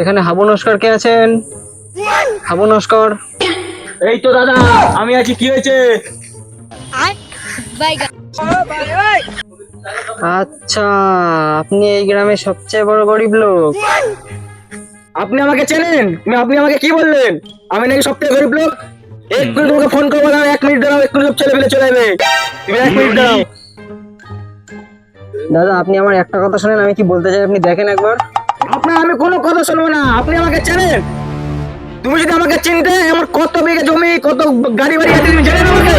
এখানে হাবু নস্কর কে আছেন? হাবু নস্কর। এই তো দাদা, আমি আছি। কি হয়েছে? আচ্ছা, আপনি এই গ্রামের সবচেয়ে বড় গরিব লোক। আপনি আমাকে চেনেন? আপনি আমাকে কি বললেন? আমি নাকি সবথেকে গরিব লোক? এক্ষুনি তোমাকে ফোন করবো না, 1 মিনিট দাঁড়াও। এক্ষুনি সব ছেলে পেলে চলে যাবে। তুমি 1 মিনিট দাঁড়াও। দাদা, আপনি আমার একটা কথা শুনেন, আমি কি বলতে চাই আপনি দেখেন একবার। আপনার আমি কোনো কথা শুনবো না। আপনি আমাকে চেনেন? তুমি যদি আমাকে চিনতে, আমার কত বিঘা জমি, কত গাড়ি বাড়ি আছে তুমি জানেন আমাকে?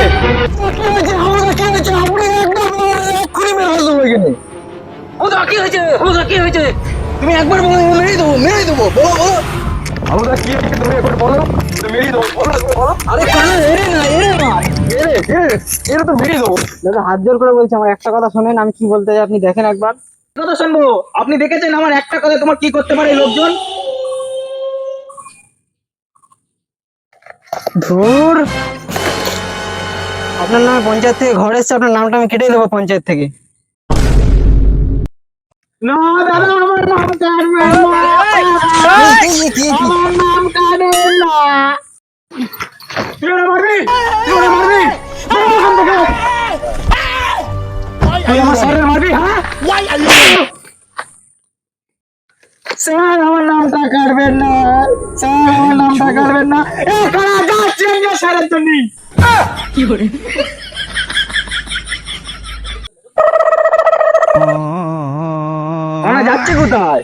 কি হয়েছে? কি হয়েছে? তুমি একবার বলো, মেরে দেবো, মেরে দেবো। বলো বলো। আমরা কি হয়েছে তুমি একবার বলো। তুমি মেরে দেবো, বলো বলো। আরে কানা, এরে না। এরা তো মেরে দেবো। দাদা, হাত জোর করে বলছি, আমার একটা কথা শুনেন, আমি কি বলতে চাই আপনি দেখেন একবার। কথা শুনবো? আপনি দেখেছেন আমার একটা কথা তোমার কি করতে পারে এই লোকজন? ধুর, আপনার নামে পঞ্চায়েত থেকে ঘর এসছে, আপনার নামটা আমি কেটে দেবো পঞ্চায়েত থেকে। না দাদা, আমার নাম কাটবেন না। আমার নাম কাটবেন না। তুই ওরা মারবি? তুই ওরা মারবি? বেরো এখান থেকে। তুই আমার স্যারের মারবি? হ্যাঁ স্যার, আমার নামটা কাটবেন না। স্যার, আমার নামটা কাটবেন না। এ কারা যাচ্ছে স্যারের জন্য? আমরা যাচ্ছি কোথায়?